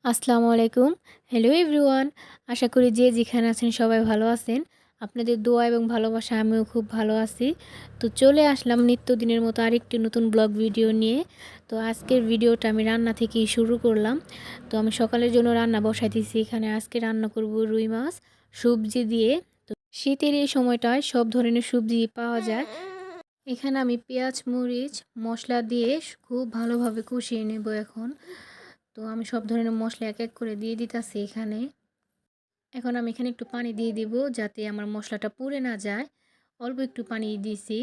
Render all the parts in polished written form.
আসসালামু আলাইকুম। Hello everyone. আশা করি যে যেখানে আছেন সবাই ভালো আছেন। আপনাদের দোয়া এবং ভালোবাসায় আমিও খুব ভালো আছি। তো চলে আসলাম নিত্যদিনের মতো আরেকটি নতুন ব্লগ ভিডিও নিয়ে। তো আজকের ভিডিওটা আমি রান্না থেকেই শুরু করলাম। তো আমি সকালের জন্য রান্না বসাই দিয়েছি। এখানে আজকে রান্না করব রুই মাছ সবজি দিয়ে। তো শীতের এই সময়টায় সব ধরনের সবজি পাওয়া যায়। এখানে আমি পেঁয়াজ, মরিচ, মসলা দিয়ে খুব ভালোভাবে কষিয়ে নেব এখন। তো আমি সব ধরনের মশলা এক এক করে দিয়ে দিতেছি এখানে। এখন আমি এখানে একটু পানি দিয়ে দিব যাতে আমার মশলাটা পুড়ে না যায়। অল্প একটু পানি দিয়েছি।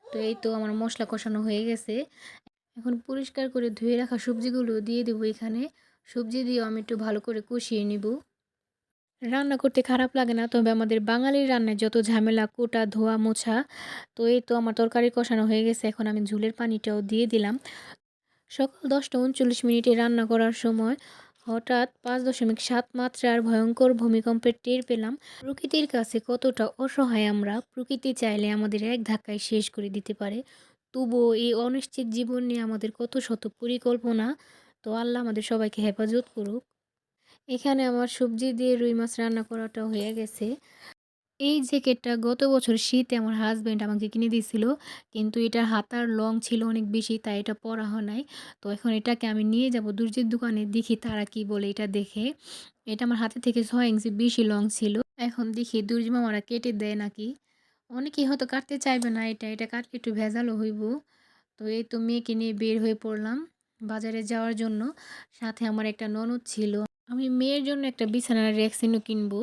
তো এই তো আমার মশলা কষানো হয়ে গেছে। এখন পরিষ্কার করে ধুয়ে রাখা সবজিগুলো দিয়ে দেবো এখানে। সবজি দিয়েও আমি একটু ভালো করে কষিয়ে নিব। রান্না করতে খারাপ লাগে না, তবে আমাদের বাঙালির রান্নায় যত ঝামেলা, কোটা, ধোয়া, মোছা। তো এই তো আমার তরকারি কষানো হয়ে গেছে। এখন আমি ঝোলের পানিটাও দিয়ে দিলাম। সকাল ১০টা ৩৯ মিনিটে রান্না করার সময় হঠাৎ ৫.৭ মাত্রার ভয়ঙ্কর ভূমিকম্পের টের পেলাম। প্রকৃতির কাছে কতটা অসহায় আমরা। প্রকৃতি চাইলে আমাদের এক ধাক্কায় শেষ করে দিতে পারে। তবুও এই অনিশ্চিত জীবন নিয়ে আমাদের কত শত পরিকল্পনা। তো আল্লাহ আমাদের সবাইকে হেফাজত করুক। এখানে আমার সবজি দিয়ে রুই মাছ রান্না করাটা হয়ে গেছে। এই জ্যাকেটটা গত বছর শীতে আমার হাসব্যান্ড আমাকে কিনে দিয়েছিল। কিন্তু এটার হাতার লং ছিল অনেক বেশি, তাই এটা পরা হয় নাই। তো এখন এটাকে আমি নিয়ে যাব দর্জির দোকানে, দেখি তারা কি বলে এটা দেখে। এটা আমার হাতের থেকে ৬ ইঞ্চি বেশি লং ছিল। এখন দেখি দর্জি মামারা কেটে দেয় নাকি। অনেকেই হয়তো কাটতে চাইবে না, এটা কাটলে একটু ভেজালও হইব। তো এই তো মেয়েকে নিয়ে বের হয়ে পড়লাম বাজারে যাওয়ার জন্য। সাথে আমার একটা ননদ ছিল। আমি মেয়ের জন্য একটা বিছানার রেক্সিনও কিনবো।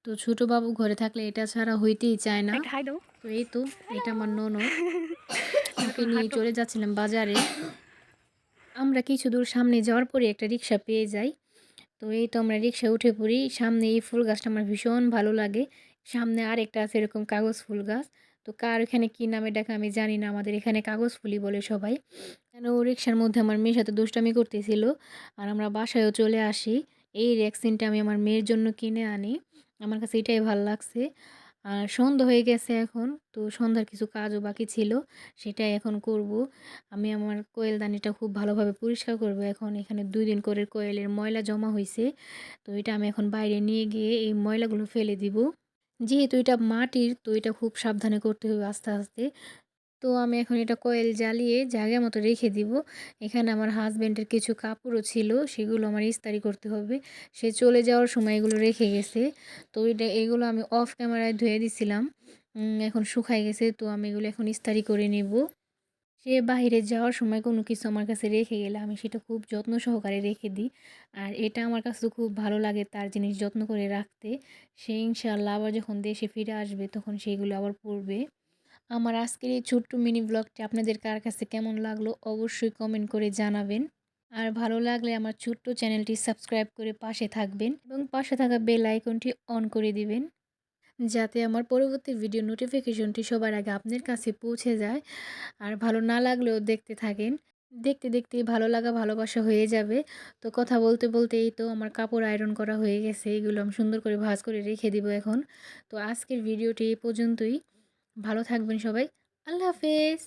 তো ছোট বাবু ঘরে থাকলে এটা ছাড়া হইতেই চায় না। একটা হাই দাও। তো এই তো এটা আমার ননদ। ওকে এখন নিয়ে হাঁটো। চলে যাচ্ছিলাম বাজারে। আমরা কিছু দূর সামনে যাওয়ার পরে একটা রিক্সা পেয়ে যাই। তো এই তো আমরা রিক্সায় উঠে পড়ি। সামনে এই ফুল গাছটা আমার ভীষণ ভালো লাগে। সামনে আরেকটা আছে এরকম কাগজ ফুল গাছ। তো কার এখানে কি নামে ডাকে আমি জানি না। আমাদের এখানে কাগজ ফুলই বলে সবাই। কেন ও রিক্সার মধ্যে আমার মেয়ের সাথে দুষ্টামি করতেছিল। আর আমরা বাসায়ও চলে আসি। এই রেক্সিনটা আমি আমার মেয়ের জন্য কিনে আনি। আমার কাছে এটাই ভাল লাগছে। আর সন্ধ্যা হয়ে গেছে এখন। তো সন্ধ্যার কিছু কাজও বাকি ছিল। সেটাই এখন করব। আমি আমার কোয়েলদানিটা খুব ভালোভাবে পরিষ্কার করব এখন। এখানে ২ দিন করে কোয়েলের ময়লা জমা হইছে। তো এটা আমি এখন বাইরে নিয়ে গিয়ে এই ময়লাগুলো ফেলে দিব। যেহেতু এটা মাটির, তো এটা খুব সাবধানে করতে হবে আস্তে, আস্তে। তো আমি এখন এটা কয়েল জ্বালিয়ে জায়গা মতো রেখে দিব। এখানে আমার হাসব্যান্ডের কিছু কাপড়ও ছিল, সেগুলো আমার ইস্ত্রি করতে হবে। সে চলে যাওয়ার সময় এগুলো রেখে গেছে। তো এগুলো আমি অফ ক্যামেরায় ধুয়ে দিছিলাম। এখন শুকায় গেছে, তো আমি এগুলো এখন ইস্ত্রি করে নেব। সে বাহিরে যাওয়ার সময় কোনো কিছু আমার কাছে রেখে গেলে আমি সেটা খুব যত্ন সহকারে রেখে দিই। আর এটা আমার কাছে খুব ভালো লাগে তার জিনিস যত্ন করে রাখতে। সে ইনশাআল্লাহ আবার যখন দেশে ফিরে আসবে তখন সেগুলো আবার পড়বে। আমার আজকের এই ছোট্ট মিনি ব্লগটি আপনাদের কার কাছে কেমন লাগলো অবশ্যই কমেন্ট করে জানাবেন। আর ভালো লাগলে আমার ছোট্ট চ্যানেলটি সাবস্ক্রাইব করে পাশে থাকবেন এবং পাশে থাকা বেল আইকনটি অন করে দিবেন, যাতে আমার পরবর্তী ভিডিও নোটিফিকেশনটি সবার আগে আপনার কাছে পৌঁছে যায়। আর ভালো না লাগলেও দেখতে থাকেন। দেখতে দেখতেই ভালো লাগা ভালোবাসা হয়ে যাবে। তো কথা বলতে বলতে এই তো আমার কাপড় আয়রন করা হয়ে গেছে। এগুলো আমি সুন্দর করে ভাঁজ করে রেখে দিব এখন। তো আজকের ভিডিওটি এই পর্যন্তই। ভালো থাকবেন সবাই। আল্লাহ হাফেজ।